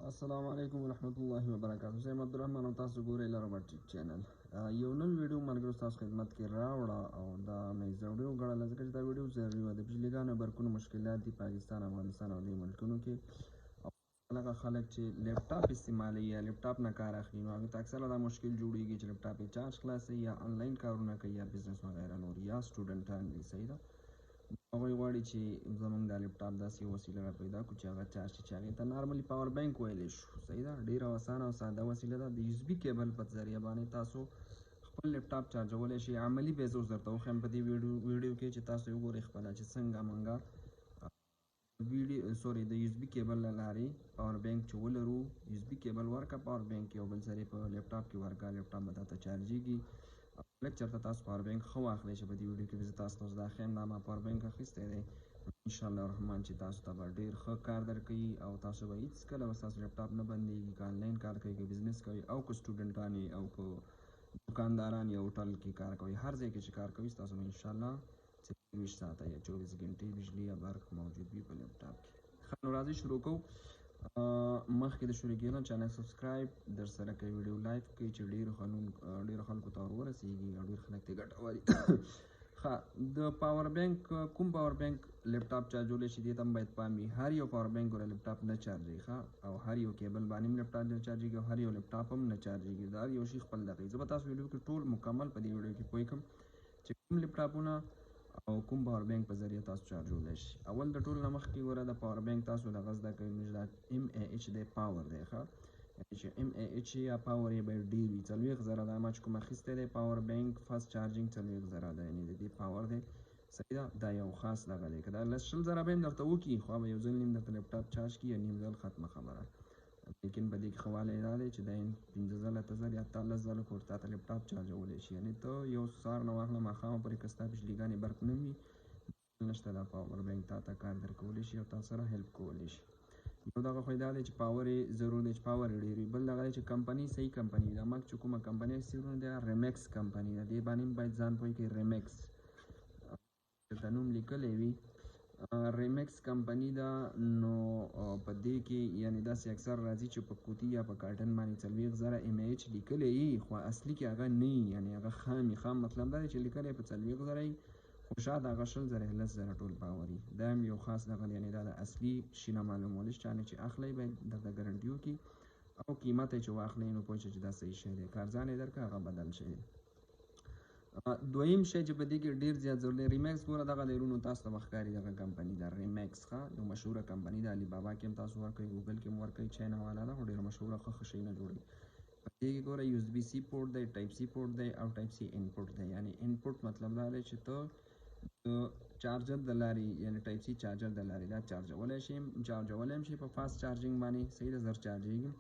السلام علیکم ورحمت الله وبرکاتہ. زه عبدالرحمن او تاسو ګورئ روبوټیک چینل. یو نن ویډیو ملګرو تاسو خدمت کې راوړه او دا مې ویډیو غواړم ځکه چې دا ویډیو ضروري و. د بجلیګانو برقونو مشکلات دي پاکستان، افغانستان او دې ملکونو کې. او هغه خلک چې لیپټاپ استعمالوي یا لیپټاپ نه کار اخلي نو هغه ته اکثره دا مشکل جوړیږي چې لیپټاپ یې چارج خلاصوي یا آنلاین کارونه کوي یا بزنس وغیره نور یا سټوډنټان دي. صحیح ده. هغوی غواړي چې زموږ دا لیپټاپ داسې یو وسیله را پیدا کړو چې هغه چارج شي چې هغې ته نارملي پاور بینک ویلی شو. صحیح ده. ډېره اسانه او ساده وسیله ده. د USB کیبل په ذریعه باندې تاسو خپل لیپټاپ چارجولی شئ. عملي به زه اوس درته وښیم په دې ویډیو کې چې تاسو یې وګورئ خپله چې څنګه مونږه د USB کیبل له لارې پاور بینک چې ولرو. USB کیبل ورکه، پاور بینک یو بل سره په لیپټاپ کې ورکه، لیپټاپ به درته چارجېږي. لږ چېرته تاسو پاور بینک ښه واخلی چې په دې ویډیو کې به زه تاسو ته اوس دا ښیم. دا ما پاور بینک اخیستی دی. انشاءالله الرحمن چې تاسو ته به ډېر ښه کار درکوي او تاسو به هېڅکله به ستاسو لیپټاپ نه بندېږي. که آنلاین کار کوئ، که بزنس کوئ او که سټوډنټان یې او که دکانداران یا هوټل کې کار کوئ، هر ځای کې چې کار کوئ ستاسو به انشاءالله 24 ساعته یا 24 घंटे بجلی یا برق موجود وي په لیپټاپ کې. ښه نو راځئ شروع کوو. مخکې د شروع کېدو چینل سبسکرایب در سره کوئ، ویډیو لایک کوئ چې ډېرو خلکو ته ورسېږي او ډېر خلک ترې ګټه واخلي. ښه، د پاور بینک کوم پاور بینک لیپټاپ چارجولی شي دې ته هم باید پام وي. هر یو پاور بینک ګوره لیپټاپ نه چارجوي. ښه، او هر یو کیبل باندې هم لیپټاپ نه چارجېږي او هر یو لیپټاپ هم نه چارجېږي. دا هر یو شي خپل دغه. زه به تاسو ویډیو کې ټول مکمل په دې ویډیو کې پوه کړم چې کوم لیپټاپونه او کوم پاور بینک په ذریعه تاسو چارجولی شي. اول د ټول نه مخکې ګوره د پاور بینک تاسو دغه زده کوئ نو دا MAH دی، پاور دی. ښه، یعنې چې MAH یا پاور یې باید ډېر وي. 40,000 دا ما چې کوم اخیستی دی پاور بینک فاسټ چارجینګ 40,000 دی، یعنې د دې پاور دی. صحیح ده. دا یو خاص دغه دی. که دا 100,000 به هم درته وکړي خو به یو ځل نیم درته لیپټاپ چارج کړي یا نیم ځل ختمه خبره. لیکن په دې کې ښه والی دا دی چې دا 15 ځله 8 ځله یا 13 ځله پورې تا ته لیپټاپ چارجولی شي. یعنې ته یو سهار نه واخله ماښامه پورې که ستا بجلیګانې برق نه وي نشته، دا پاور بینک تا ته کار درکولی شي او تا سره هیلپ کولی شي. یو دغه خو دا دی چې پاور یې ضرور دی چې پاور یې ډېر وي. بل دغه دی چې کمپنۍ صحیح کمپنۍ وي. دا ما چې کومه کمپنۍ استعمالوم دی ریمیکس کمپنۍ ده. دې باندې هم باید ځان پوه کړئ. ریمیکس درته نوم لیکلی وي ریمیکس کمپنۍ ده. نو په دې کې یعنې داسې اکثر راځي چې په کوټي یا په کارټن باندې 40,000 MAH لیکلی وي خو اصلي کې هغه نه وي، یعنې هغه خام وي. خام مطلب دا دی چې لیکلی په 40,000 وي خو شاید هغه 20,000 10,000 ټول پاور وي. دا هم یو خاص دغه دی، یعنې دا د اصلي شي نه معلومولی شي. چانې چې اخلی باید درته ګارنټي وکړي او قیمت یې چې واخلی نو پوه شئ چې دا صحیح شی دی. کارځان یې درکړه هغه بدل شی دی. دویم شی چې په دې کې ډېر زیات ضرور دی ریمیکس. ګوره دغه دی رونو تاسو ته به ښکاري دغه کمپنۍ ده ریمیکس. ښه، یو مشهوره کمپنۍ ده. علي بابا کې هم تاسو ورکوئ، ګوګل کې هم ورکوئ، چاینا والا ده خو ډېره مشهوره ښه شیونه جوړوي. په دې کې ګوره USB-C پورټ دی، ټایپ C پورټ دی او ټایپ C انپورټ دی. یعنې انپورټ مطلب دا دی چې ته د چارجر د لارې یعنې ټایپ C چارجر د لارې دا چارجولی هم شي په فاسټ چارجینګ باندې. صحیح ده، زر چارجېږي.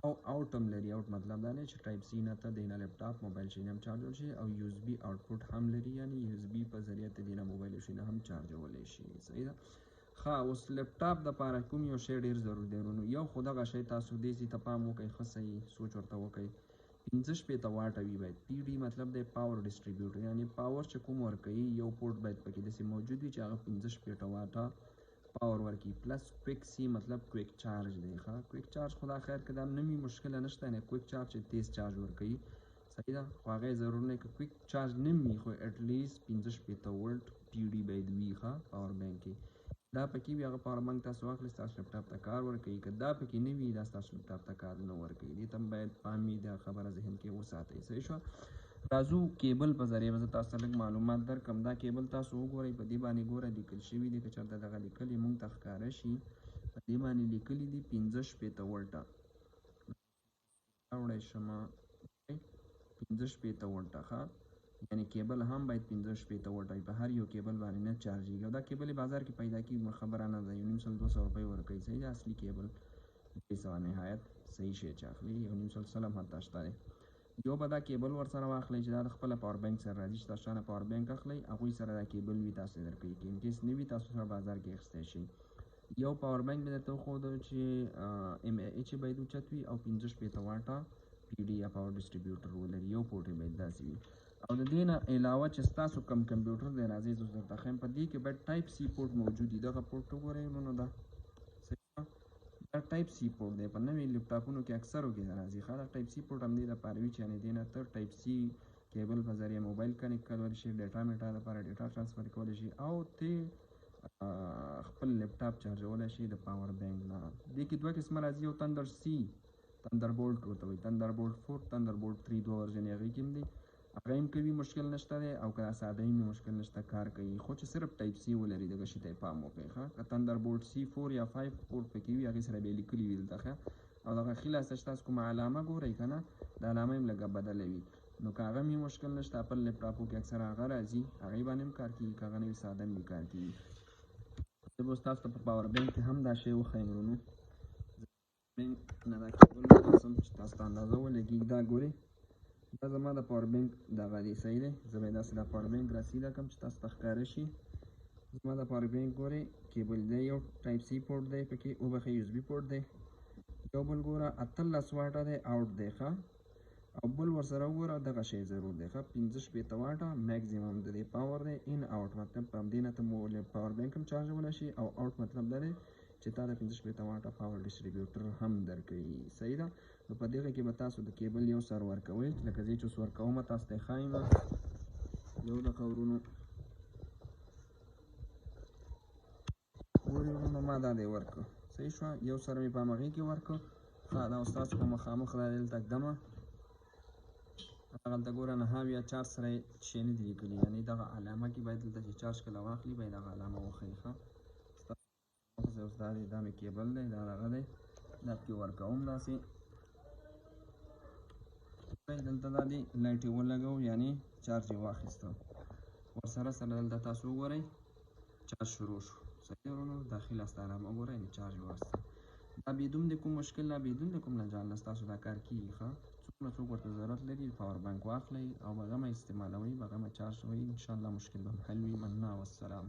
او آوټ هم لري. آوټ مطلب دا دی چې ټایپ C نه ته دې نه لیپټاپ موبایل شي نه هم چارجولی شي او USB آوټپوټ هم لري، یعنې USB په ذریعه ته دې نه موبایل شي نه هم چارجولی شي. صحیح ده. ښه، اوس لیپټاپ دپاره کوم یو شی ډېر ضرور دی ورونو. یو خو دغه شی تاسو دې سي ته پام وکئ، ښه صحیح سوچ ورته وکئ. 65 واټه وي باید. PD مطلب دی پاور ډسټریبیوټر، یعنې پاور چې کوم ورکوي یو پورټ باید پکې داسې موجود وي چې هغه 65 واټه پاور ورکوي. پلس کویک C مطلب کویک چارج دی. ښه، کویک چارج خو دا خیر که دا نه وي مشکله نشته، یعنې کویک چارج چې تیز چارج ورکوي. صحیح ده، خو هغه یې ضرور نه که کویک چارج نه وي خو اټلیست 65 ولټ PD باید وي. ښه، پاور بینک کې دا پکې وي هغه پاور بینک تاسو واخلئ ستاسو لیپټاپ ته کار ورکوي. که دا پکې نه وي دا ستاسو لیپټاپ ته کار نه ورکوي. دې ته هم باید پام وي، دا خبره ذهن کې وساتئ. صحیح شوه. راځو کیبل په ذریعه به زه تاسو ته لږ معلومات درکړم. دا کیبل تاسو وګورئ په دې باندې ګوره لیکل شوي دي. که چېرته دغه لیکلي موږ ته ښکاره شي په دې باندې لیکلي دي 65 ولټه. راوړی شمه 65 ولټه. ښه، یعنې کیبل هم باید 65 ولټه وي. په هر یو کیبل باندې نه چارجېږي او دا کیبل یې بازار کې پیدا کېږي خبره نه ده. 1,500-200 روپۍ ورکوي. صحیح ده. اصلي کیبل 300 نهایت صحیح شی چې اخلي 1,500 هم حتی شته دی. یو به دا کیبل ورسره واخلئ چې دا د خپله پاور بینک سره راځي چې تاسو چانه پاور بینک اخلئ هغوی سره دا کیبل وي تاسو یې درکوي. که انکیس نه وي تاسو سره بازار کې اخیستی شئ. یو پاور بینک مې درته وښوده چې MAH یې باید اوچت وي او 65 واټه PD یا پاور ډسټریبیوټر ولري. یو پورټ یې باید داسې وي. او د دې نه علاوه چې ستاسو کم کمپیوټر دی راځئ زه اوس درته ښیم په دې کې باید ټایپ C پورټ موجود وي. دغه پورټ وګورئ ورونو. دا دا ټایپ سی پورټ دی په نوې لپټاپونو کې اکثرو کې راځي ښه دا ټایپ سی پورټ همدې دپاره وي چې یعنې دې نه ته ټایپ سی کیبل په ذریعه موبایل کنیکټ کولی شي ډیټا میټا دپاره ډیټا ټرانسفر کولی شي او ته خپل لپټاپ چارجولی شي د پاور بینک نه. دې کې دوه قسمه راځي یو تندر سی تندر بولټ ورته وایي تندر بولټ 4 تندر بولټ 3 دوه ورژن هغې کې هم دي هغه هم کوي مشکل نشته دی او که ساده هم مشکل نشته کار کوي خو چې صرف ټایپ سی ولري دغه شي ته یې پام وکړئ ښه که تندر بولټ سی 4 یا 5 پورټ پکې وي هغې سره به یې لیکلي وي دلته ښه او دغه ښي لاسته چې تاسو کومه علامه ګورئ که نه د علامه هم لږه بدله وي نو که هغه هم مشکل نشته خپل لپټاپو کې اکثره هغه راځي هغې باندې هم کار کېږي که هغه نه وي ساده هم کار کېږي. زه به اوس تاسو ته په پاور بینک کې هم دا شی وښیم ورونو بینک نه دا کیبل وباسم چې تاسو ته اندازه ولګېږي دا ګورئ دا زما د پاور بینک دغه دی صحیح دی زه به یې داسې د پاور بینک راسیده کړم چې تاسو ته ښکاره شي زما د پاور بینک ګورئ کیبل دی یو ټایپ سی پورټ دی پکې وبښئ یو اس بي پورټ دی یو بل ګوره 18 واټه دی آوټ دی ښه او بل ورسره وګوره دغه شی ضرور دی ښه 15 واټه میکزیمم د دې پاور دی ان آوټ مطلب په همدې نه ته پاور بینک هم چارجولی شي او آوټ مطلب دا دی چې تا د 15 واټه پاور ډسټریبیوټر هم درکوي صحیح ده. نو په دغه کې به تاسو د کیبل یو سر ورکوئ لکه زه چې اوس ورکوم تاسو ته یې ښایم یو دقیقه ورونو ګورئ ورونو ما دا دی ورکړه صحیح شوه یو سر مې په همغې کې ورکړه ښه دا اوس تاسو په مخامخ دا دلته ږدمه هغلته ګوره نهه یا چارج سره یې شی نه دي لیکلي یعنې دغه علامه کې باید دلته چې چارج کله واخلي باید دغه علامه وښیي ښه اوس دا دی دا مې کیبل دی دا دغه دی دا پکې ورکوم داسې دلته دا دی لایټ یې ولګوو یعنې چارج یې واخیسته ورسره سره دلته تاسو وګورئ چارج شروع شو صحیح ورونو داخل لاسته علامه وګورئ نو چارج واخیسته دا بېدون د کوم مشکل نه بېدون د کوم نجال نه ستاسو دا کار کېږي ښه څومره څوک ورته ضرورت لري پاور بانک واخلئ او بغمه استعمالوئ بغمه چارج کوئ انشاءالله مشکل به حل وي مننه والسلام.